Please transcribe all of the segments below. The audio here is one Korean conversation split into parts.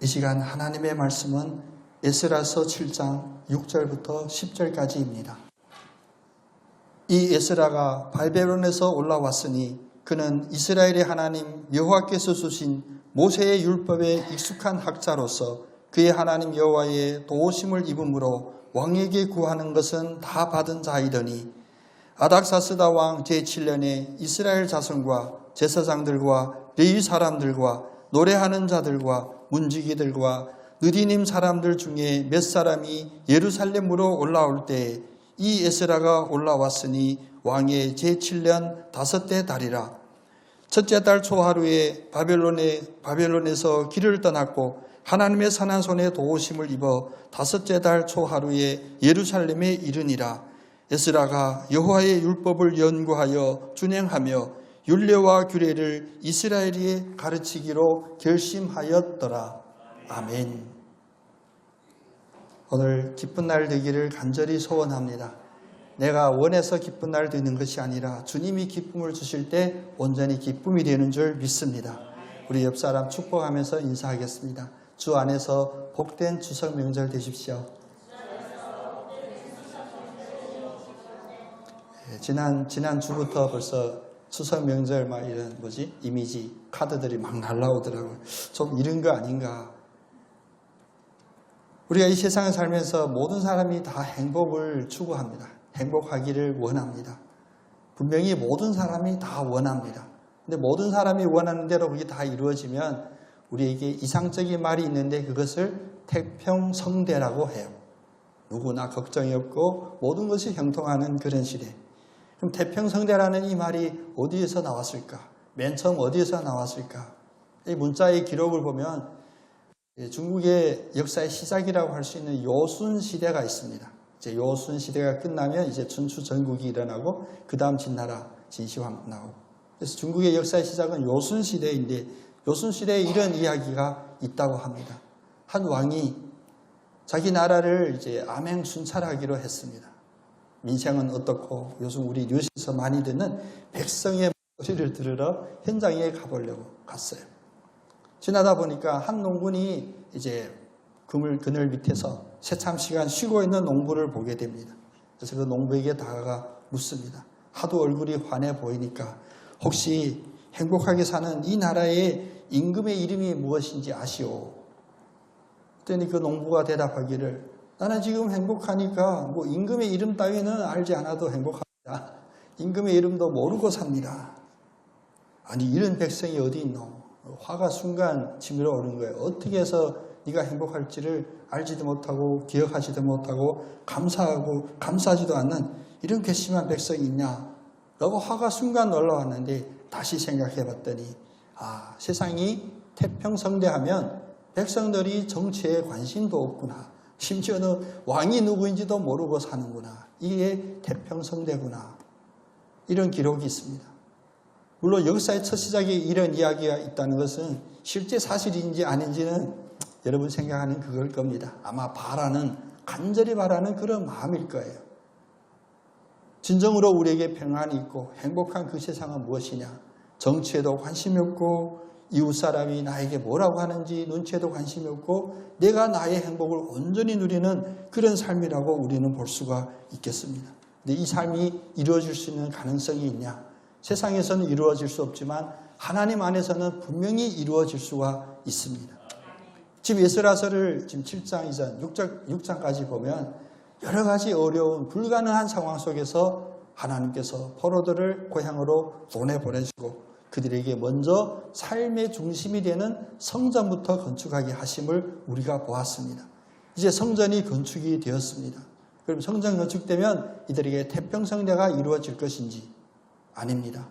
이 시간 하나님의 말씀은 에스라서 7장 6절부터 10절까지입니다. 이 에스라가 바벨론에서 올라왔으니 그는 이스라엘의 하나님 여호와께서 주신 모세의 율법에 익숙한 학자로서 그의 하나님 여호와의 도우심을 입음으로 왕에게 구하는 것은 다 받은 자이더니 아닥사스다 왕 제7년에 이스라엘 자손과 제사장들과 레위 사람들과 노래하는 자들과 문지기들과 느디님 사람들 중에 몇 사람이 예루살렘으로 올라올 때에 이 에스라가 올라왔으니 왕의 제7년 5대 달이라. 첫째 달 초하루에 바벨론에서 길을 떠났고 하나님의 선한 손에 도우심을 입어 5째 달 초하루에 예루살렘에 이르니라. 에스라가 여호와의 율법을 연구하여 준행하며 율례와 규례를 이스라엘에 가르치기로 결심하였더라. 아멘. 오늘 기쁜 날 되기를 간절히 소원합니다. 내가 원해서 기쁜 날 되는 것이 아니라 주님이 기쁨을 주실 때 온전히 기쁨이 되는 줄 믿습니다. 우리 옆 사람 축복하면서 인사하겠습니다. 주 안에서 복된 추석 명절 되십시오. 지난 주부터 벌써 추석 명절 막 이런 이미지 카드들이 막 날라오더라고요. 좀 이런 거 아닌가. 우리가 이 세상을 살면서 모든 사람이 다 행복을 추구합니다. 행복하기를 원합니다. 분명히 모든 사람이 다 원합니다. 근데 모든 사람이 원하는 대로 그게 다 이루어지면 우리에게 이상적인 말이 있는데 그것을 태평성대라고 해요. 누구나 걱정이 없고 모든 것이 형통하는 그런 시대. 그럼 태평성대라는 이 말이 어디에서 나왔을까? 맨 처음 어디에서 나왔을까? 이 문자의 기록을 보면 중국의 역사의 시작이라고 할 수 있는 요순 시대가 있습니다. 이제 요순 시대가 끝나면 이제 춘추 전국이 일어나고 그 다음 진나라 진시황 나오고. 그래서 중국의 역사의 시작은 요순 시대인데 요순 시대에 이런 이야기가 있다고 합니다. 한 왕이 자기 나라를 이제 암행순찰하기로 했습니다. 민생은 어떻고 요즘 우리 뉴스에서 많이 듣는 백성의 소리를 들으러 현장에 가보려고 갔어요. 지나다 보니까 한 농군이 이제 그늘 밑에서 새참 시간 쉬고 있는 농부를 보게 됩니다. 그래서 그 농부에게 다가가 묻습니다. 하도 얼굴이 환해 보이니까 혹시 행복하게 사는 이 나라의 임금의 이름이 무엇인지 아시오? 그랬더니 그 농부가 대답하기를 나는 지금 행복하니까 뭐 임금의 이름 따위는 알지 않아도 행복합니다. 임금의 이름도 모르고 삽니다. 아니 이런 백성이 어디 있노? 화가 순간 치밀어 오른 거예요. 어떻게 해서 네가 행복할지를 알지도 못하고 기억하지도 못하고 감사하지도 않는 이런 괘씸한 백성이 있냐? 라고 화가 순간 올라왔는데 다시 생각해 봤더니 세상이 태평성대하면 백성들이 정치에 관심도 없구나. 심지어는 왕이 누구인지도 모르고 사는구나. 이게 태평성대구나. 이런 기록이 있습니다. 물론 역사의 첫 시작에 이런 이야기가 있다는 것은 실제 사실인지 아닌지는 여러분 생각하는 그걸 겁니다. 아마 간절히 바라는 그런 마음일 거예요. 진정으로 우리에게 평안이 있고 행복한 그 세상은 무엇이냐? 정치에도 관심이 없고 이웃 사람이 나에게 뭐라고 하는지 눈치에도 관심이 없고 내가 나의 행복을 온전히 누리는 그런 삶이라고 우리는 볼 수가 있겠습니다. 근데 이 삶이 이루어질 수 있는 가능성이 있냐? 세상에서는 이루어질 수 없지만 하나님 안에서는 분명히 이루어질 수가 있습니다. 지금 에스라서를 지금 7장 이전 6장까지 보면 여러 가지 어려운 불가능한 상황 속에서 하나님께서 포로들을 고향으로 보내보내시고 그들에게 먼저 삶의 중심이 되는 성전부터 건축하게 하심을 우리가 보았습니다. 이제 성전이 건축이 되었습니다. 그럼 성전 건축되면 이들에게 태평성대가 이루어질 것인지 아닙니다.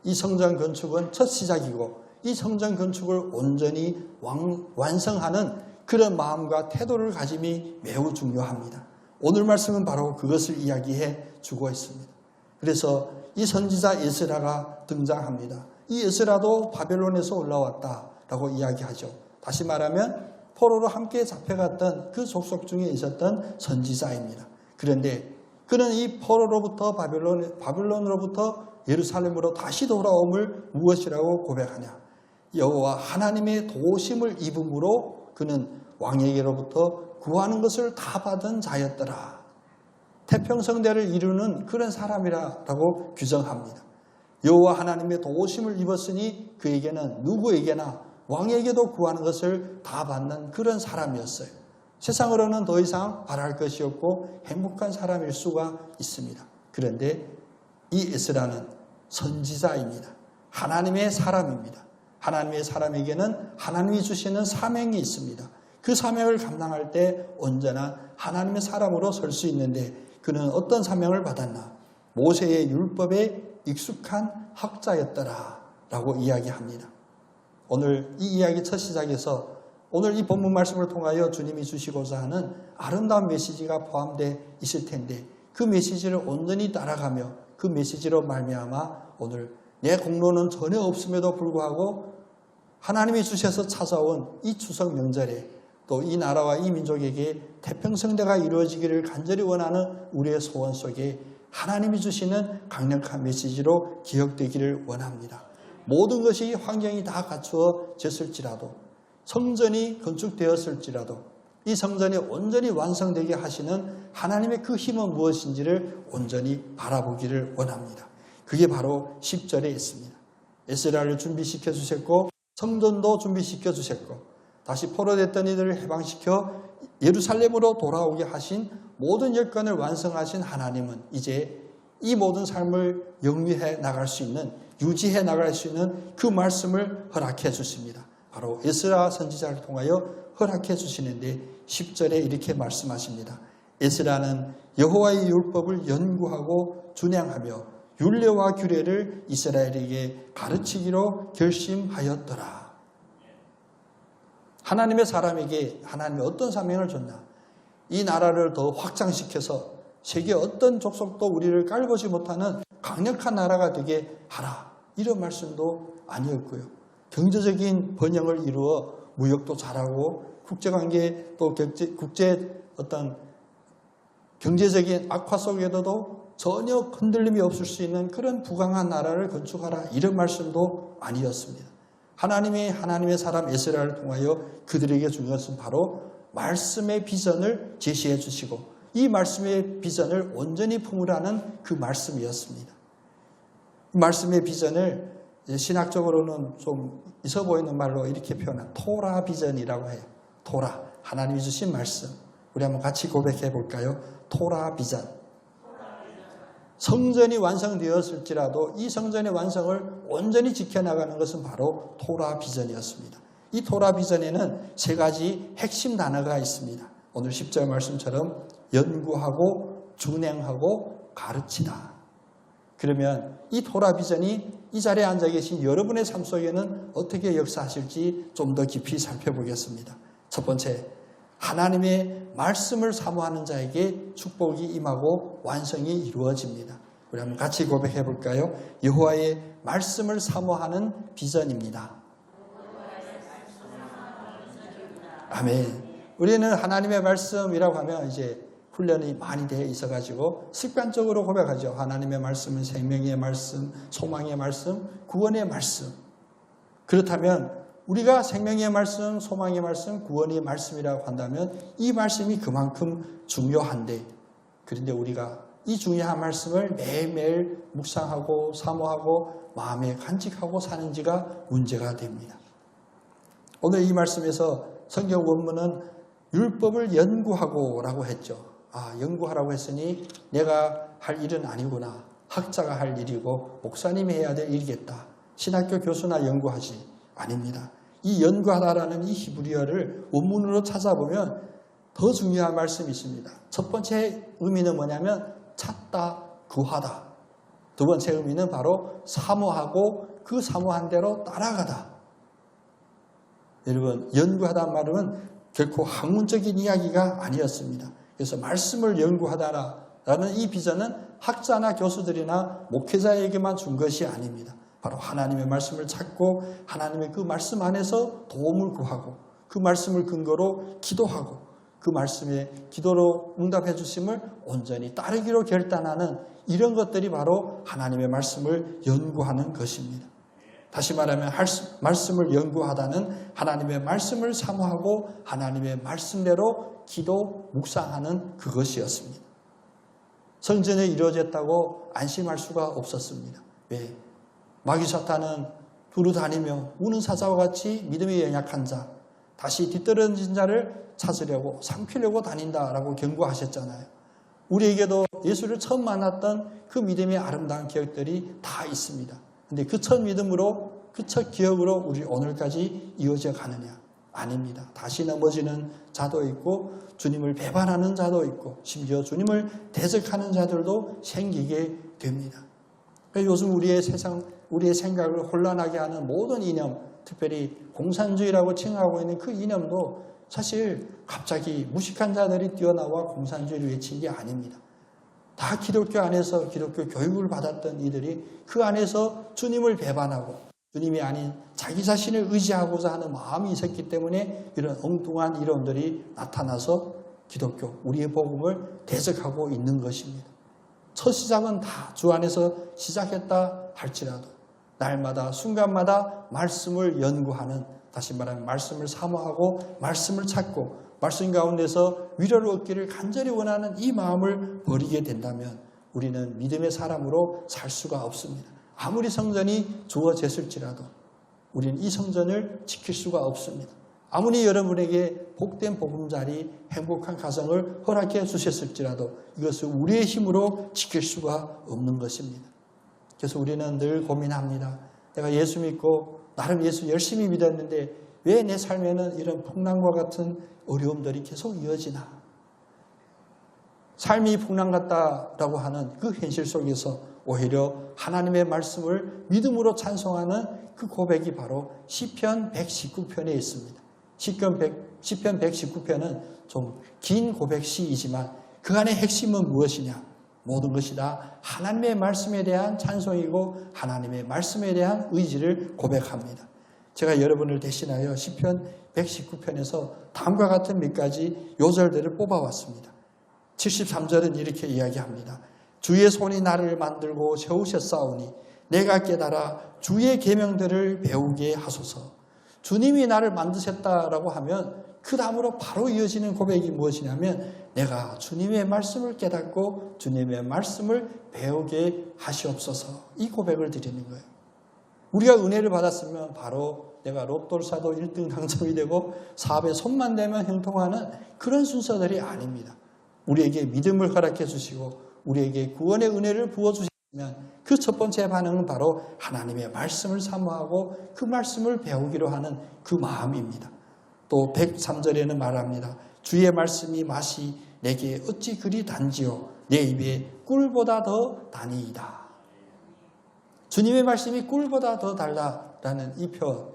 이 성전 건축은 첫 시작이고 이 성전 건축을 온전히 완성하는 그런 마음과 태도를 가짐이 매우 중요합니다. 오늘 말씀은 바로 그것을 이야기해 주고 있습니다. 그래서 이 선지자 에스라가 등장합니다. 이 에스라도 바벨론에서 올라왔다라고 이야기하죠. 다시 말하면 포로로 함께 잡혀갔던 그 족속 중에 있었던 선지자입니다. 그런데 그는 이 포로로부터 바벨론으로부터 예루살렘으로 다시 돌아옴을 무엇이라고 고백하냐? 여호와 하나님의 도우심을 입음으로 그는 왕에게로부터 구하는 것을 다 받은 자였더라. 태평성대를 이루는 그런 사람이라고 규정합니다. 여호와 하나님의 도우심을 입었으니 그에게는 누구에게나 왕에게도 구하는 것을 다 받는 그런 사람이었어요. 세상으로는 더 이상 바랄 것이 없고 행복한 사람일 수가 있습니다. 그런데 이 에스라는 선지자입니다. 하나님의 사람입니다. 하나님의 사람에게는 하나님이 주시는 사명이 있습니다. 그 사명을 감당할 때 언제나 하나님의 사람으로 설 수 있는데 그는 어떤 사명을 받았나? 모세의 율법에 익숙한 학자였더라 라고 이야기합니다. 오늘 이 이야기 첫 시작에서 오늘 이 본문 말씀을 통하여 주님이 주시고자 하는 아름다운 메시지가 포함되어 있을 텐데 그 메시지를 온전히 따라가며 그 메시지로 말미암아 오늘 내 공로는 전혀 없음에도 불구하고 하나님이 주셔서 찾아온 이 추석 명절에 또 이 나라와 이 민족에게 태평성대가 이루어지기를 간절히 원하는 우리의 소원 속에 하나님이 주시는 강력한 메시지로 기억되기를 원합니다. 모든 것이 환경이 다 갖추어졌을지라도 성전이 건축되었을지라도 이 성전이 온전히 완성되게 하시는 하나님의 그 힘은 무엇인지를 온전히 바라보기를 원합니다. 그게 바로 10절에 있습니다. 에스라를 준비시켜 주셨고 성전도 준비시켜 주셨고 다시 포로됐던 이들을 해방시켜 예루살렘으로 돌아오게 하신 모든 여건을 완성하신 하나님은 이제 이 모든 삶을 영위해 나갈 수 있는 유지해 나갈 수 있는 그 말씀을 허락해 주십니다. 바로 에스라 선지자를 통하여 허락해 주시는데 10절에 이렇게 말씀하십니다. 에스라는 여호와의 율법을 연구하고 준행하며 율례와 규례를 이스라엘에게 가르치기로 결심하였더라. 하나님의 사람에게 하나님이 어떤 사명을 줬나? 이 나라를 더 확장시켜서 세계 어떤 족속도 우리를 깔보지 못하는 강력한 나라가 되게 하라. 이런 말씀도 아니었고요. 경제적인 번영을 이루어 무역도 잘하고 국제관계 또 국제 어떤 경제적인 악화 속에도 전혀 흔들림이 없을 수 있는 그런 부강한 나라를 건축하라. 이런 말씀도 아니었습니다. 하나님의 사람 에스라를 통하여 그들에게 준 것은 바로 말씀의 비전을 제시해 주시고 이 말씀의 비전을 온전히 품으라는 그 말씀이었습니다. 말씀의 비전을 신학적으로는 좀 있어 보이는 말로 이렇게 표현한 토라 비전이라고 해요. 토라, 하나님이 주신 말씀. 우리 한번 같이 고백해 볼까요? 토라 비전. 성전이 완성되었을지라도 이 성전의 완성을 온전히 지켜나가는 것은 바로 토라 비전이었습니다. 이 토라 비전에는 세 가지 핵심 단어가 있습니다. 오늘 10절 말씀처럼 연구하고 준행하고 가르치다. 그러면 이 토라 비전이 이 자리에 앉아 계신 여러분의 삶 속에는 어떻게 역사하실지 좀 더 깊이 살펴보겠습니다. 첫 번째, 하나님의 말씀을 사모하는 자에게 축복이 임하고 완성이 이루어집니다. 우리 한번 같이 고백해 볼까요? 여호와의 말씀을 사모하는 비전입니다. 아멘. 우리는 하나님의 말씀이라고 하면 이제 훈련이 많이 되어 있어가지고 습관적으로 고백하죠. 하나님의 말씀은 생명의 말씀, 소망의 말씀, 구원의 말씀. 그렇다면 우리가 생명의 말씀, 소망의 말씀, 구원의 말씀이라고 한다면 이 말씀이 그만큼 중요한데 그런데 우리가 이 중요한 말씀을 매일매일 묵상하고 사모하고 마음에 간직하고 사는지가 문제가 됩니다. 오늘 이 말씀에서 성경 원문은 율법을 연구하고 라고 했죠. 연구하라고 했으니 내가 할 일은 아니구나. 학자가 할 일이고 목사님이 해야 될 일이겠다. 신학교 교수나 연구하지. 아닙니다. 이 연구하다라는 이 히브리어를 원문으로 찾아보면 더 중요한 말씀이 있습니다. 첫 번째 의미는 뭐냐면 찾다, 구하다. 두 번째 의미는 바로 사모하고 그 사모한 대로 따라가다. 여러분, 연구하다는 말은 결코 학문적인 이야기가 아니었습니다. 그래서 말씀을 연구하다라는 이 비전은 학자나 교수들이나 목회자에게만 준 것이 아닙니다. 바로 하나님의 말씀을 찾고 하나님의 그 말씀 안에서 도움을 구하고 그 말씀을 근거로 기도하고 그 말씀에 기도로 응답해 주심을 온전히 따르기로 결단하는 이런 것들이 바로 하나님의 말씀을 연구하는 것입니다. 다시 말하면 말씀을 연구하다는 하나님의 말씀을 사모하고 하나님의 말씀대로 기도 묵상하는 그것이었습니다. 성전에 이루어졌다고 안심할 수가 없었습니다. 왜? 마귀 사탄은 두루 다니며 우는 사자와 같이 믿음이 연약한 자, 다시 뒤떨어진 자를 찾으려고 삼키려고 다닌다라고 경고하셨잖아요. 우리에게도 예수를 처음 만났던 그 믿음의 아름다운 기억들이 다 있습니다. 근데 그 첫 믿음으로, 그 첫 기억으로 우리 오늘까지 이어져 가느냐? 아닙니다. 다시 넘어지는 자도 있고 주님을 배반하는 자도 있고 심지어 주님을 대적하는 자들도 생기게 됩니다. 요즘 우리의 생각을 혼란하게 하는 모든 이념, 특별히 공산주의라고 칭하고 있는 그 이념도 사실 갑자기 무식한 자들이 뛰어나와 공산주의를 외친 게 아닙니다. 다 기독교 안에서 기독교 교육을 받았던 이들이 그 안에서 주님을 배반하고 주님이 아닌 자기 자신을 의지하고자 하는 마음이 있었기 때문에 이런 엉뚱한 이론들이 나타나서 기독교, 우리의 복음을 대적하고 있는 것입니다. 첫 시작은 다 주 안에서 시작했다 할지라도 날마다 순간마다 말씀을 연구하는, 다시 말하면 말씀을 사모하고 말씀을 찾고 말씀 가운데서 위로를 얻기를 간절히 원하는 이 마음을 버리게 된다면 우리는 믿음의 사람으로 살 수가 없습니다. 아무리 성전이 주어졌을지라도 우리는 이 성전을 지킬 수가 없습니다. 아무리 여러분에게 복된 보금자리, 행복한 가정을 허락해 주셨을지라도 이것을 우리의 힘으로 지킬 수가 없는 것입니다. 그래서 우리는 늘 고민합니다. 내가 예수 믿고 나름 예수 열심히 믿었는데 왜 내 삶에는 이런 풍랑과 같은 어려움들이 계속 이어지나? 삶이 풍랑 같다라고 하는 그 현실 속에서 오히려 하나님의 말씀을 믿음으로 찬송하는 그 고백이 바로 시편 119편에 있습니다. 시편 119편은 좀 긴 고백시이지만 그 안의 핵심은 무엇이냐? 모든 것이 다 하나님의 말씀에 대한 찬송이고 하나님의 말씀에 대한 의지를 고백합니다. 제가 여러분을 대신하여 시편 119편에서 다음과 같은 몇 가지 요절들을 뽑아왔습니다. 73절은 이렇게 이야기합니다. 주의 손이 나를 만들고 세우셨사오니 내가 깨달아 주의 계명들을 배우게 하소서. 주님이 나를 만드셨다라고 하면 그 다음으로 바로 이어지는 고백이 무엇이냐면 내가 주님의 말씀을 깨닫고 주님의 말씀을 배우게 하시옵소서. 이 고백을 드리는 거예요. 우리가 은혜를 받았으면 바로 내가 로또 사도 1등 당첨이 되고 사업에 손만 대면 형통하는 그런 순서들이 아닙니다. 우리에게 믿음을 허락해 주시고 우리에게 구원의 은혜를 부어주시면 그 첫 번째 반응은 바로 하나님의 말씀을 사모하고 그 말씀을 배우기로 하는 그 마음입니다. 또 103절에는 말합니다. 주의 말씀이 맛이 내게 어찌 그리 단지요 내 입에 꿀보다 더 다니이다. 주님의 말씀이 꿀보다 더 달다라는 이 표현,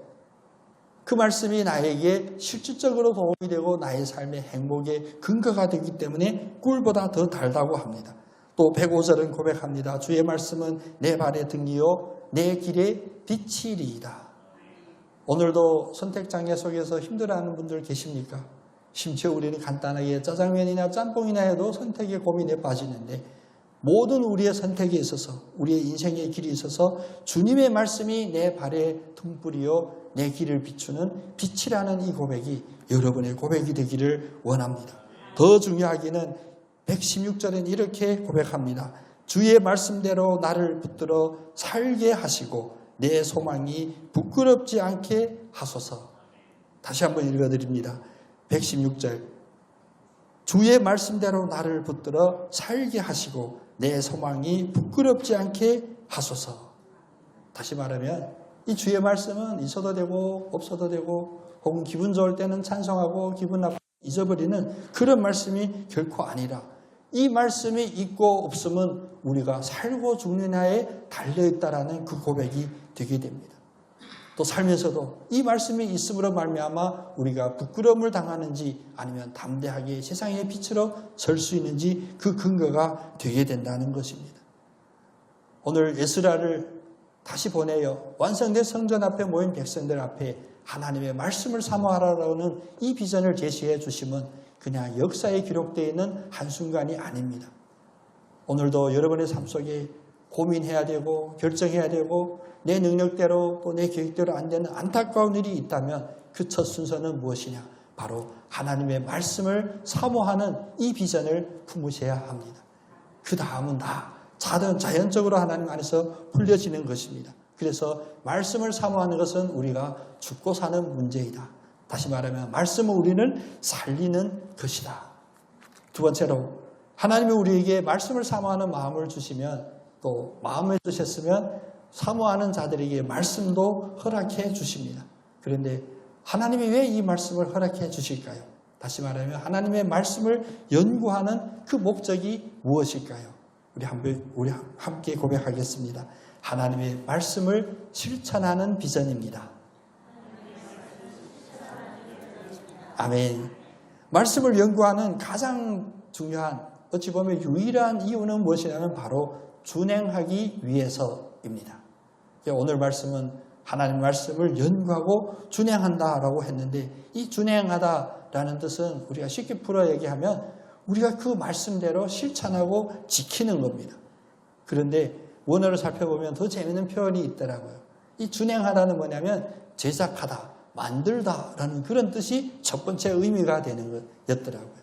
그 말씀이 나에게 실질적으로 도움이 되고 나의 삶의 행복의 근거가 되기 때문에 꿀보다 더 달다고 합니다. 또 105절은 고백합니다. 주의 말씀은 내 발의 등이요 내 길의 빛이리이다. 오늘도 선택장애 속에서 힘들어하는 분들 계십니까? 심지어 우리는 간단하게 짜장면이나 짬뽕이나 해도 선택의 고민에 빠지는데 모든 우리의 선택에 있어서 우리의 인생의 길이 있어서 주님의 말씀이 내 발의 등불이요 내 길을 비추는 빛이라는 이 고백이 여러분의 고백이 되기를 원합니다. 더 중요하기는 116절은 이렇게 고백합니다. 주의 말씀대로 나를 붙들어 살게 하시고 내 소망이 부끄럽지 않게 하소서. 다시 한번 읽어드립니다. 116절 주의 말씀대로 나를 붙들어 살게 하시고 내 소망이 부끄럽지 않게 하소서. 다시 말하면 이 주의 말씀은 있어도 되고 없어도 되고 혹은 기분 좋을 때는 찬송하고 기분 나쁘면 잊어버리는 그런 말씀이 결코 아니라 이 말씀이 있고 없으면 우리가 살고 죽느냐에 달려있다라는 그 고백이 되게 됩니다. 또 살면서도 이 말씀이 있음으로 말미암아 우리가 부끄러움을 당하는지 아니면 담대하게 세상의 빛으로 설 수 있는지 그 근거가 되게 된다는 것입니다. 오늘 에스라를 다시 보내어 완성된 성전 앞에 모인 백성들 앞에 하나님의 말씀을 사모하라는 이 비전을 제시해 주시면 그냥 역사에 기록되어 있는 한순간이 아닙니다. 오늘도 여러분의 삶 속에 고민해야 되고 결정해야 되고 내 능력대로 또 내 계획대로 안 되는 안타까운 일이 있다면 그 첫 순서는 무엇이냐? 바로 하나님의 말씀을 사모하는 이 비전을 품으셔야 합니다. 그 다음은 다 자연적으로 하나님 안에서 풀려지는 것입니다. 그래서 말씀을 사모하는 것은 우리가 죽고 사는 문제이다. 다시 말하면 말씀은 우리는 살리는 것이다. 두 번째로 하나님이 우리에게 말씀을 사모하는 마음을 주시면 또 마음을 주셨으면 사모하는 자들에게 말씀도 허락해 주십니다. 그런데 하나님이 왜 이 말씀을 허락해 주실까요? 다시 말하면 하나님의 말씀을 연구하는 그 목적이 무엇일까요? 우리 함께 고백하겠습니다. 하나님의 말씀을 실천하는 비전입니다. 아멘. 말씀을 연구하는 가장 중요한 어찌 보면 유일한 이유는 무엇이냐면 바로 준행하기 위해서입니다. 오늘 말씀은 하나님 말씀을 연구하고 준행한다라고 했는데 이 준행하다라는 뜻은 우리가 쉽게 풀어 얘기하면 우리가 그 말씀대로 실천하고 지키는 겁니다. 그런데 원어를 살펴보면 더 재미있는 표현이 있더라고요. 이 준행하다는 뭐냐면 제작하다, 만들다라는 그런 뜻이 첫 번째 의미가 되는 것이었더라고요.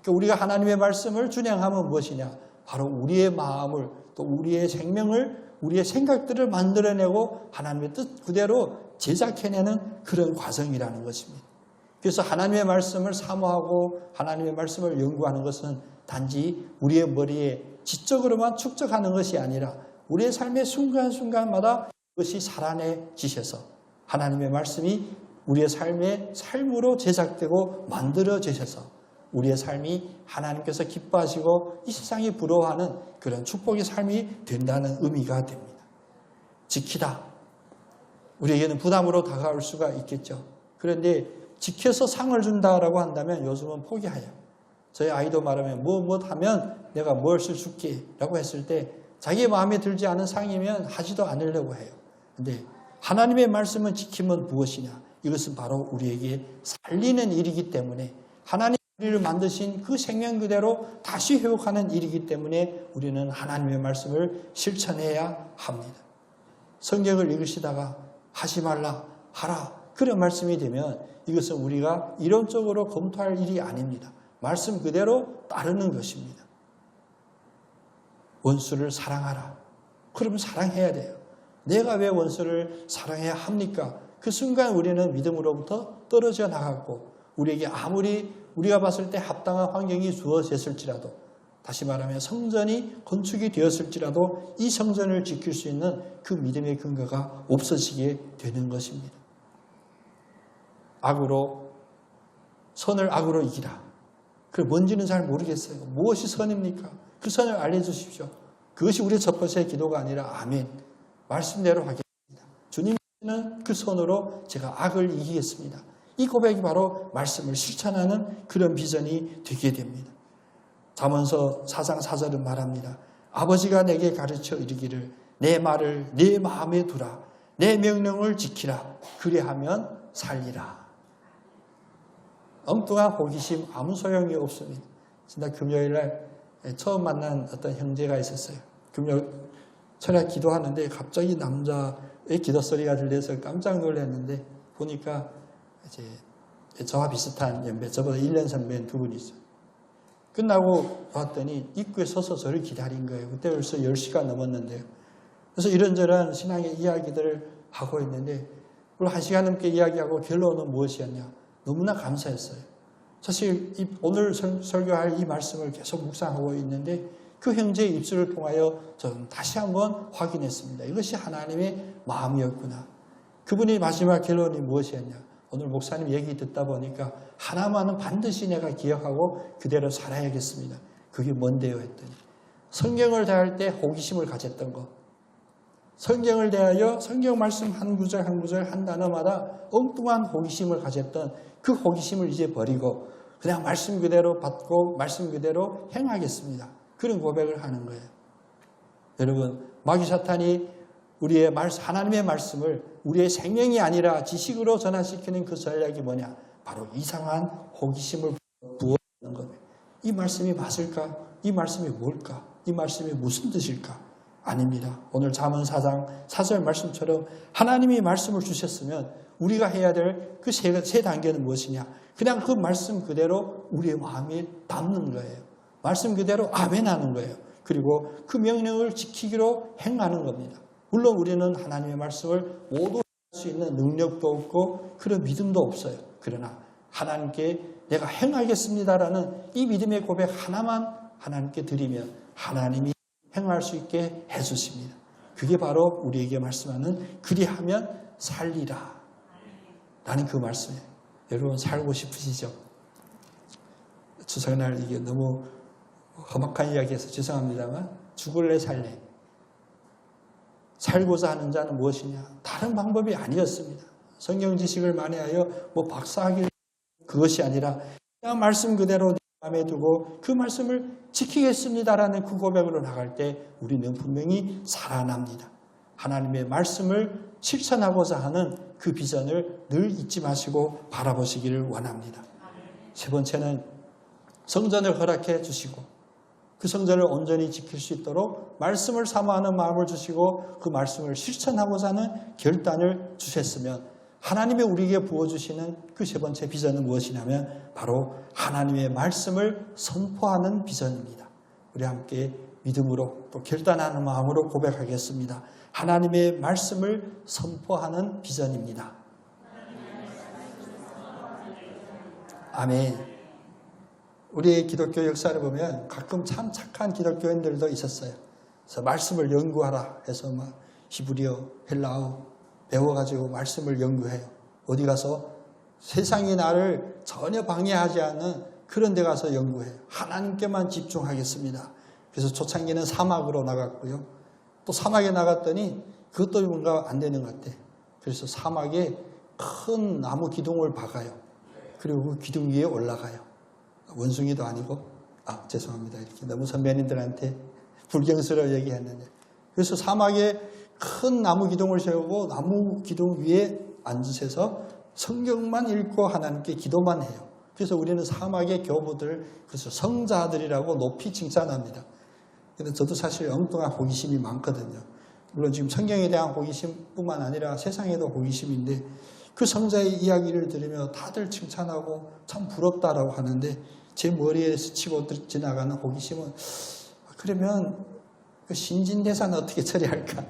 그러니까 우리가 하나님의 말씀을 준행하면 무엇이냐? 바로 우리의 마음을 또 우리의 생명을 우리의 생각들을 만들어내고 하나님의 뜻 그대로 제작해내는 그런 과정이라는 것입니다. 그래서 하나님의 말씀을 사모하고 하나님의 말씀을 연구하는 것은 단지 우리의 머리에 지적으로만 축적하는 것이 아니라 우리의 삶의 순간순간마다 그것이 살아내지셔서 하나님의 말씀이 우리의 삶의 삶으로 제작되고 만들어지셔서 우리의 삶이 하나님께서 기뻐하시고 이 세상이 부러워하는 그런 축복의 삶이 된다는 의미가 됩니다. 지키다. 우리에게는 부담으로 다가올 수가 있겠죠. 그런데 지켜서 상을 준다라고 한다면 요즘은 포기해요. 저희 아이도 말하면 뭐 하면 내가 무엇을 줄게 라고 했을 때 자기 마음에 들지 않은 상이면 하지도 않으려고 해요. 그런데 하나님의 말씀을 지키면 무엇이냐? 이것은 바로 우리에게 살리는 일이기 때문에 하나님 우리를 만드신 그 생명 그대로 다시 회복하는 일이기 때문에 우리는 하나님의 말씀을 실천해야 합니다. 성경을 읽으시다가 하지 말라, 하라 그런 말씀이 되면 이것은 우리가 이론적으로 검토할 일이 아닙니다. 말씀 그대로 따르는 것입니다. 원수를 사랑하라. 그러면 사랑해야 돼요. 내가 왜 원수를 사랑해야 합니까? 그 순간 우리는 믿음으로부터 떨어져 나갔고 우리에게 아무리 우리가 봤을 때 합당한 환경이 주어졌을지라도 다시 말하면 성전이 건축이 되었을지라도 이 성전을 지킬 수 있는 그 믿음의 근거가 없어지게 되는 것입니다. 선을 악으로 이기라. 그 뭔지는 잘 모르겠어요. 무엇이 선입니까? 그 선을 알려주십시오. 그것이 우리의 첫 번째 기도가 아니라 아멘. 말씀대로 하겠습니다. 주님께서는 그 선으로 제가 악을 이기겠습니다. 이 고백이 바로 말씀을 실천하는 그런 비전이 되게 됩니다. 잠언서 4장 4절은 말합니다. 아버지가 내게 가르쳐 이르기를 내 말을 내 마음에 두라. 내 명령을 지키라. 그리하면 살리라. 엉뚱한 호기심 아무 소용이 없습니다. 지난 금요일날 처음 만난 어떤 형제가 있었어요. 금요일 철야 기도하는데 갑자기 남자의 기도 소리가 들려서 깜짝 놀랐는데 보니까 이제 저와 비슷한 연배, 저보다 1년 선배인 두 분이 있어요. 끝나고 봤더니 입구에 서서 저를 기다린 거예요. 그때 벌써 10시가 넘었는데요. 그래서 이런저런 신앙의 이야기들을 하고 있는데 그리고 1시간 넘게 이야기하고 결론은 무엇이었냐. 너무나 감사했어요. 사실 오늘 설교할 이 말씀을 계속 묵상하고 있는데 그 형제의 입술을 통하여 저는 다시 한번 확인했습니다. 이것이 하나님의 마음이었구나. 그분이 마지막 결론이 무엇이었냐. 오늘 목사님 얘기 듣다 보니까 하나만은 반드시 내가 기억하고 그대로 살아야겠습니다. 그게 뭔데요 했더니 성경을 대할 때 호기심을 가졌던 것. 성경을 대하여 성경 말씀 한 구절 한 구절 한 단어마다 엉뚱한 호기심을 가졌던 그 호기심을 이제 버리고 그냥 말씀 그대로 받고 말씀 그대로 행하겠습니다. 그런 고백을 하는 거예요. 여러분 마귀 사탄이 우리의 하나님의 말씀을 우리의 생명이 아니라 지식으로 전환시키는 그 전략이 뭐냐? 바로 이상한 호기심을 부어주는 겁니다. 이 말씀이 맞을까? 이 말씀이 뭘까? 이 말씀이 무슨 뜻일까? 아닙니다. 오늘 잠언 4장 4절 말씀처럼 하나님이 말씀을 주셨으면 우리가 해야 될 그 세 단계는 무엇이냐? 그냥 그 말씀 그대로 우리의 마음에 담는 거예요. 말씀 그대로 아멘 하는 거예요. 그리고 그 명령을 지키기로 행하는 겁니다. 물론 우리는 하나님의 말씀을 모두 할 수 있는 능력도 없고 그런 믿음도 없어요. 그러나 하나님께 내가 행하겠습니다라는 이 믿음의 고백 하나만 하나님께 드리면 하나님이 행할 수 있게 해주십니다. 그게 바로 우리에게 말씀하는 그리하면 살리라 라는 그 말씀이에요. 여러분 살고 싶으시죠? 추석날 이게 너무 험악한 이야기해서 죄송합니다만 죽을래 살래. 살고자 하는 자는 무엇이냐? 다른 방법이 아니었습니다. 성경 지식을 만회하여 박사학위 그것이 아니라 그냥 말씀 그대로 내 마음에 두고 그 말씀을 지키겠습니다라는 그 고백으로 나갈 때 우리는 분명히 살아납니다. 하나님의 말씀을 실천하고자 하는 그 비전을 늘 잊지 마시고 바라보시기를 원합니다. 세 번째는 성전을 허락해 주시고 그 성전을 온전히 지킬 수 있도록 말씀을 사모하는 마음을 주시고 그 말씀을 실천하고자 하는 결단을 주셨으면 하나님의 우리에게 부어주시는 그 세 번째 비전은 무엇이냐면 바로 하나님의 말씀을 선포하는 비전입니다. 우리 함께 믿음으로 또 결단하는 마음으로 고백하겠습니다. 하나님의 말씀을 선포하는 비전입니다. 아멘. 우리의 기독교 역사를 보면 가끔 참 착한 기독교인들도 있었어요. 그래서 말씀을 연구하라 해서 히브리어, 헬라어 배워가지고 말씀을 연구해요. 어디 가서 세상이 나를 전혀 방해하지 않는 그런 데 가서 연구해요. 하나님께만 집중하겠습니다. 그래서 초창기는 사막으로 나갔고요. 또 사막에 나갔더니 그것도 뭔가 안 되는 것 같아. 그래서 사막에 큰 나무 기둥을 박아요. 그리고 그 기둥 위에 올라가요. 원숭이도 아니고 죄송합니다. 이렇게 너무 선배님들한테 불경스러워 얘기했는데 그래서 사막에 큰 나무 기둥을 세우고 나무 기둥 위에 앉으셔서 성경만 읽고 하나님께 기도만 해요. 그래서 우리는 사막의 교부들 그래서 성자들이라고 높이 칭찬합니다. 근데 저도 사실 엉뚱한 호기심이 많거든요. 물론 지금 성경에 대한 호기심뿐만 아니라 세상에도 호기심인데 그 성자의 이야기를 들으며 다들 칭찬하고 참 부럽다라고 하는데 제 머리에 스치고 지나가는 호기심은 그러면 그 신진대사는 어떻게 처리할까?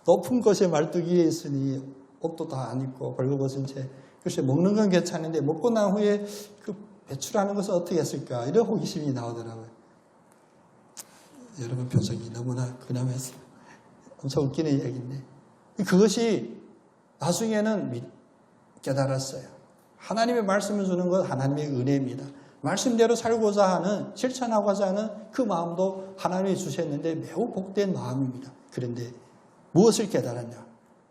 높은 곳에 말뚝 위에 있으니 옷도 다 안 입고 벌거벗은 채 글쎄 먹는 건 괜찮은데 먹고 난 후에 그 배출하는 것은 어떻게 했을까? 이런 호기심이 나오더라고요. 여러분 표정이 너무나 근엄해서 엄청 웃기는 이야기인데 그것이 나중에는 깨달았어요. 하나님의 말씀을 주는 건 하나님의 은혜입니다. 말씀대로 살고자 하는 실천하고자 하는 그 마음도 하나님이 주셨는데 매우 복된 마음입니다. 그런데 무엇을 깨달았냐?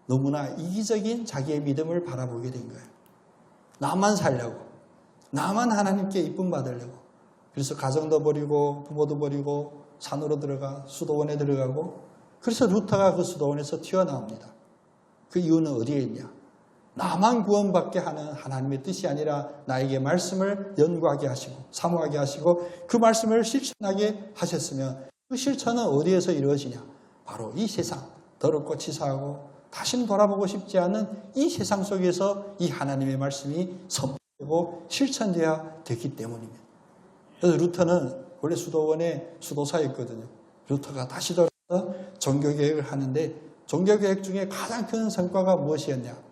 너무나 이기적인 자기의 믿음을 바라보게 된 거예요. 나만 살려고 나만 하나님께 이쁨 받으려고 그래서 가정도 버리고 부모도 버리고 산으로 들어가 수도원에 들어가고 그래서 루터가 그 수도원에서 튀어나옵니다. 그 이유는 어디에 있냐? 나만 구원받게 하는 하나님의 뜻이 아니라 나에게 말씀을 연구하게 하시고 사모하게 하시고 그 말씀을 실천하게 하셨으면 그 실천은 어디에서 이루어지냐? 바로 이 세상 더럽고 치사하고 다시는 돌아보고 싶지 않은 이 세상 속에서 이 하나님의 말씀이 선포되고 실천되어야 됐기 때문입니다. 그래서 루터는 원래 수도원의 수도사였거든요. 루터가 다시 돌아와서 종교개혁을 하는데 종교개혁 중에 가장 큰 성과가 무엇이었냐?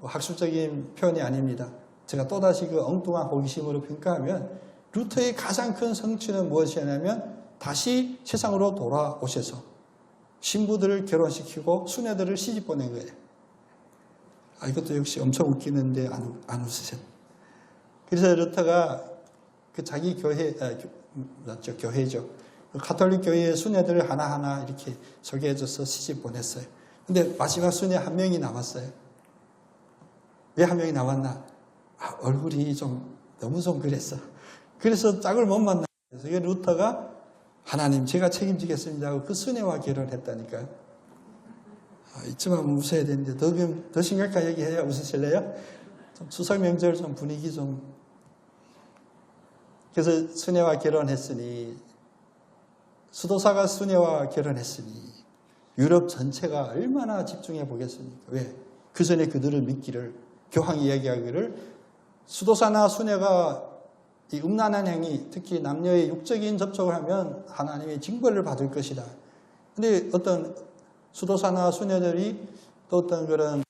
학술적인 표현이 아닙니다. 제가 또다시 그 엉뚱한 호기심으로 평가하면 루터의 가장 큰 성취는 무엇이었냐면 다시 세상으로 돌아오셔서 신부들을 결혼시키고 수녀들을 시집 보낸 거예요. 이것도 역시 엄청 웃기는데 안 웃으세요. 그래서 루터가 그 자기 교회죠. 가톨릭 교회의 수녀들을 하나하나 이렇게 소개해줘서 시집 보냈어요. 근데 마지막 수녀 한 명이 남았어요. 왜 한 명이 남았나? 얼굴이 너무 그랬어. 그래서 짝을 못 만나. 그래서 루터가 하나님 제가 책임지겠습니다 하고 그 수녀와 결혼했다니까요. 이쯤 하면 웃어야 되는데 더 심각한 얘기해요. 웃으실래요? 추석 명절 분위기 그래서 수녀와 결혼했으니 수도사가 수녀와 결혼했으니 유럽 전체가 얼마나 집중해 보겠습니까? 왜? 그 전에 그들을 믿기를, 교황이 이야기하기를 수도사나 수녀가 이 음란한 행위, 특히 남녀의 육적인 접촉을 하면 하나님의 징벌을 받을 것이다. 근데 어떤 수도사나 수녀들이 또 어떤 그런,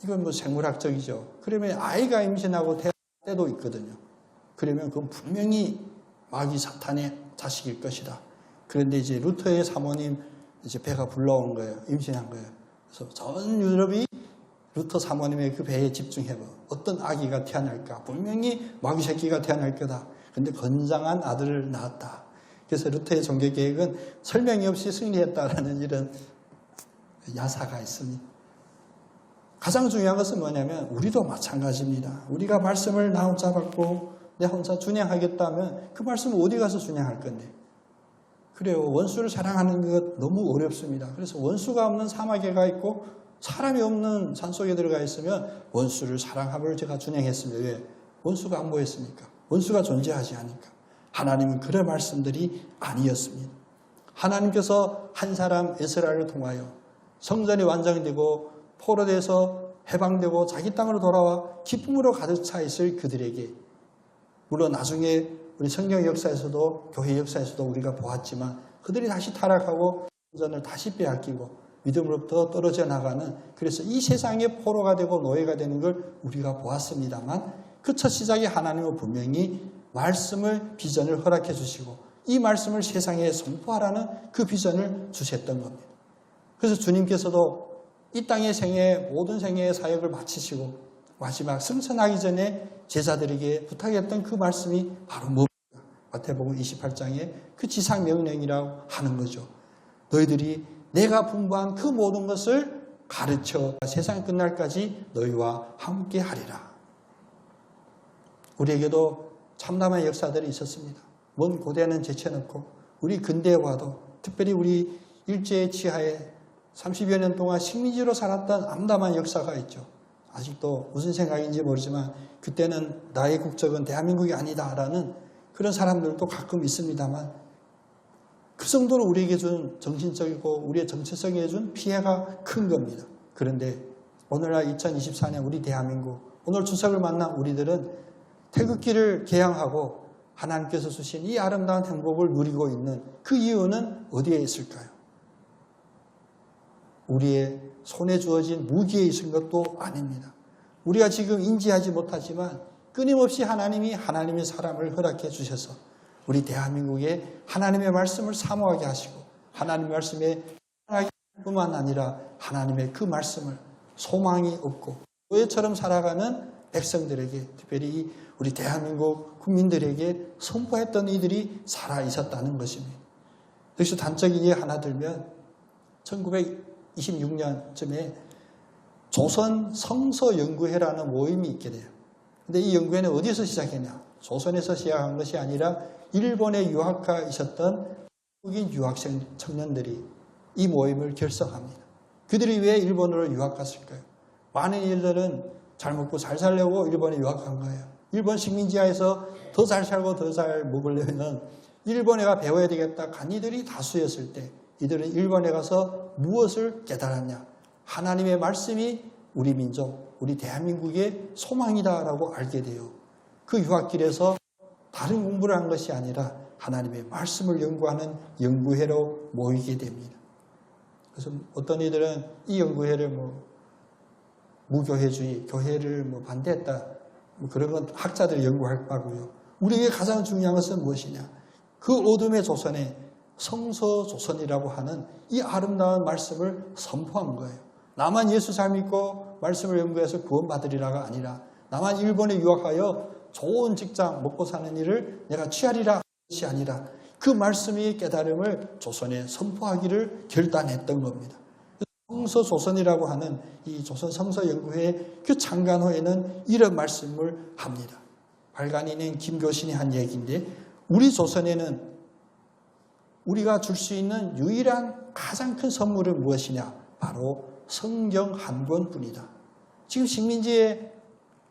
이건 뭐 생물학적이죠. 그러면 아이가 임신하고 태어날 때도 있거든요. 그러면 그건 분명히 마귀 사탄의 자식일 것이다. 그런데 이제 루터의 사모님 이제 배가 불러온 거예요. 임신한 거예요. 그래서 전 유럽이 루터 사모님의 그 배에 집중해봐. 어떤 아기가 태어날까? 분명히 마귀 새끼가 태어날 거다. 근데 건장한 아들을 낳았다. 그래서 루터의 종교 계획은 설명이 없이 승리했다라는 이런 야사가 있습니다. 가장 중요한 것은 뭐냐면 우리도 마찬가지입니다. 우리가 말씀을 나 혼자 받고 내 혼자 준행하겠다면 그 말씀을 어디 가서 준행할 건데? 그래요. 원수를 사랑하는 것 너무 어렵습니다. 그래서 원수가 없는 사막에 가 있고 사람이 없는 산속에 들어가 있으면 원수를 사랑함을 제가 준행했습니다. 왜? 원수가 안 보였습니까? 원수가 존재하지 않으니까. 하나님은 그런 말씀들이 아니었습니다. 하나님께서 한 사람 에스라를 통하여 성전이 완성되고 포로돼서 해방되고 자기 땅으로 돌아와 기쁨으로 가득 차 있을 그들에게, 물론 나중에 우리 성경 역사에서도 교회 역사에서도 우리가 보았지만 그들이 다시 타락하고 성전을 다시 빼앗기고 믿음으로부터 떨어져 나가는, 그래서 이 세상의 포로가 되고 노예가 되는 걸 우리가 보았습니다만 그 첫 시작에 하나님은 분명히 말씀을, 비전을 허락해 주시고 이 말씀을 세상에 선포하라는 그 비전을 주셨던 겁니다. 그래서 주님께서도 이 땅의 생애, 모든 생애의 사역을 마치시고 마지막 승천하기 전에 제자들에게 부탁했던 그 말씀이 바로 뭡니까? 마태복음 28장에 그 지상명령이라고 하는 거죠. 너희들이 내가 분부한 그 모든 것을 가르쳐 세상 끝날까지 너희와 함께 하리라. 우리에게도 참담한 역사들이 있었습니다. 먼 고대는 제쳐놓고 우리 근대에 와도, 특별히 우리 일제의 치하에 30여 년 동안 식민지로 살았던 암담한 역사가 있죠. 아직도 무슨 생각인지 모르지만 그때는 나의 국적은 대한민국이 아니다라는 그런 사람들도 가끔 있습니다만 그 정도로 우리에게 준 정신적이고 우리의 정체성에 준 피해가 큰 겁니다. 그런데 오늘날 2024년 우리 대한민국, 오늘 추석을 만난 우리들은 태극기를 개양하고 하나님께서 주신 이 아름다운 행복을 누리고 있는 그 이유는 어디에 있을까요? 우리의 손에 주어진 무기에 있은 것도 아닙니다. 우리가 지금 인지하지 못하지만 끊임없이 하나님이 하나님의 사람을 허락해 주셔서 우리 대한민국에 하나님의 말씀을 사모하게 하시고 하나님의 말씀에 사랑하게 뿐만 아니라 하나님의 그 말씀을 소망이 없고 노예처럼 살아가는 백성들에게, 특별히 우리 대한민국 국민들에게 선포했던 이들이 살아 있었다는 것입니다. 여기서 단적인 예 하나 들면 1926년쯤에 조선 성서연구회라는 모임이 있게 돼요. 근데 이 연구회는 어디서 시작했냐? 조선에서 시작한 것이 아니라 일본에 유학가 있었던 한국인 유학생 청년들이 이 모임을 결성합니다. 그들이 왜 일본으로 유학 갔을까요? 많은 일들은 잘 먹고 잘 살려고 일본에 유학한 거예요. 일본 식민지하에서 더 잘 살고 더 잘 먹으려면 일본에 가 배워야 되겠다 간 이들이 다수였을 때 이들은 일본에 가서 무엇을 깨달았냐? 하나님의 말씀이 우리 민족, 우리 대한민국의 소망이다라고 알게 돼요. 그 유학길에서 다른 공부를 한 것이 아니라 하나님의 말씀을 연구하는 연구회로 모이게 됩니다. 그래서 어떤 이들은 이 연구회를 무교회주의, 교회를 반대했다. 그런 건 학자들이 연구할 바고요. 우리에게 가장 중요한 것은 무엇이냐? 그 어둠의 조선에 성서조선이라고 하는 이 아름다운 말씀을 선포한 거예요. 나만 예수 잘 믿고 말씀을 연구해서 구원받으리라가 아니라 나만 일본에 유학하여 좋은 직장 먹고 사는 일을 내가 취하리라 하는 것이 아니라 그 말씀의 깨달음을 조선에 선포하기를 결단했던 겁니다. 성서조선이라고 하는 이 조선 성서연구회 그 창간호에는 이런 말씀을 합니다. 발간인인 김교신이 한 얘기인데 우리 조선에는 우리가 줄 수 있는 유일한 가장 큰 선물은 무엇이냐? 바로 성경 한 권뿐이다. 지금 식민지의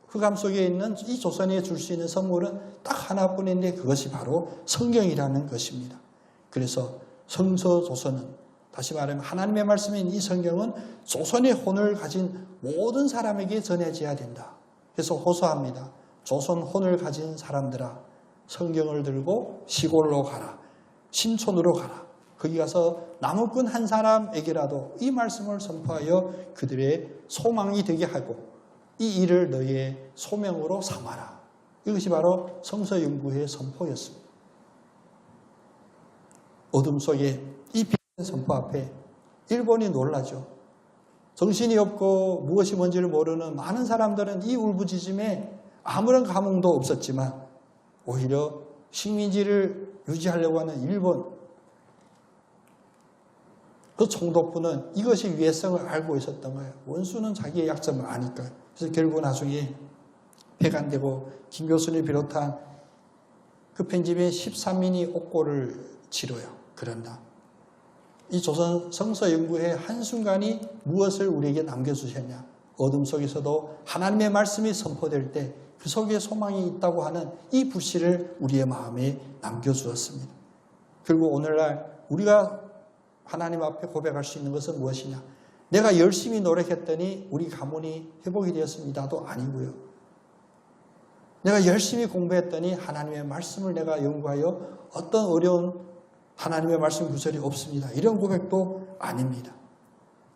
흑암 속에 있는 이 조선에 줄 수 있는 선물은 딱 하나뿐인데 그것이 바로 성경이라는 것입니다. 그래서 성서 조서는, 다시 말하면 하나님의 말씀인 이 성경은 조선의 혼을 가진 모든 사람에게 전해져야 된다. 그래서 호소합니다. 조선 혼을 가진 사람들아, 성경을 들고 시골로 가라. 신촌으로 가라. 거기 가서 나무꾼 한 사람에게라도 이 말씀을 선포하여 그들의 소망이 되게 하고 이 일을 너희의 소명으로 삼아라. 이것이 바로 성서연구회의 선포였습니다. 어둠 속에 이 빛의 선포 앞에 일본이 놀라죠. 정신이 없고 무엇이 뭔지를 모르는 많은 사람들은 이 울부짖음에 아무런 감흥도 없었지만 오히려 식민지를 유지하려고 하는 일본 그 총독부는 이것이 위해성을 알고 있었던 거예요. 원수는 자기의 약점을 아니까요. 그래서 결국 나중에 폐간되고 김 교수를 비롯한 그 편집인 13인이 옥고를 치러요. 그런다. 이 조선 성서연구회 한순간이 무엇을 우리에게 남겨주셨냐. 어둠 속에서도 하나님의 말씀이 선포될 때 그 속에 소망이 있다고 하는 이 불씨를 우리의 마음에 남겨주었습니다. 그리고 오늘날 우리가 하나님 앞에 고백할 수 있는 것은 무엇이냐. 내가 열심히 노력했더니 우리 가문이 회복이 되었습니다도 아니고요. 내가 열심히 공부했더니 하나님의 말씀을 내가 연구하여 어떤 어려운 하나님의 말씀 구절이 없습니다. 이런 고백도 아닙니다.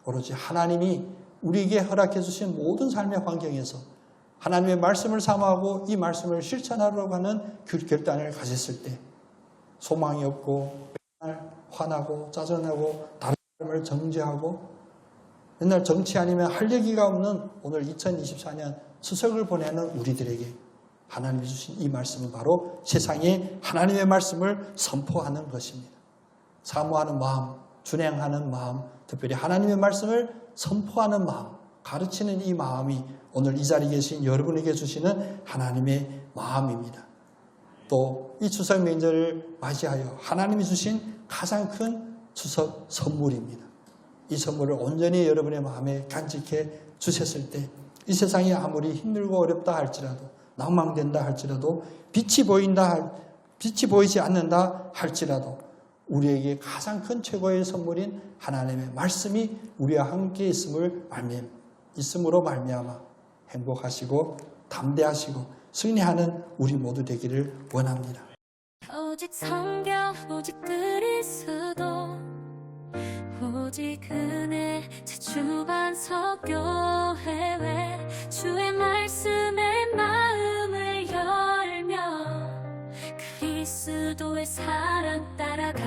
오로지 하나님이 우리에게 허락해 주신 모든 삶의 환경에서 하나님의 말씀을 사모하고 이 말씀을 실천하려고 하는 그 결단을 가졌을 때 소망이 없고 맨날 화나고 짜증나고 다른 사람을 정죄하고 맨날 정치 아니면 할 얘기가 없는 오늘 2024년 추석을 보내는 우리들에게 하나님이 주신 이 말씀은 바로 세상에 하나님의 말씀을 선포하는 것입니다. 사모하는 마음, 준행하는 마음, 특별히 하나님의 말씀을 선포하는 마음, 가르치는 이 마음이 오늘 이 자리에 계신 여러분에게 주시는 하나님의 마음입니다. 또 이 추석 명절을 맞이하여 하나님이 주신 가장 큰 추석 선물입니다. 이 선물을 온전히 여러분의 마음에 간직해 주셨을 때 이 세상이 아무리 힘들고 어렵다 할지라도 낭망된다 할지라도 빛이 보이지 않는다 할지라도 우리에게 가장 큰 최고의 선물인 하나님의 말씀이 우리와 함께 있음으로 말미암아 행복하시고 담대하시고 승리하는 우리 모두 되기를 원합니다. 오직 성경, 오직 그리스도, 오직 은혜, 자주반석 교회에 주의 말씀에 마음을 열며 그리스도의 사랑 따라가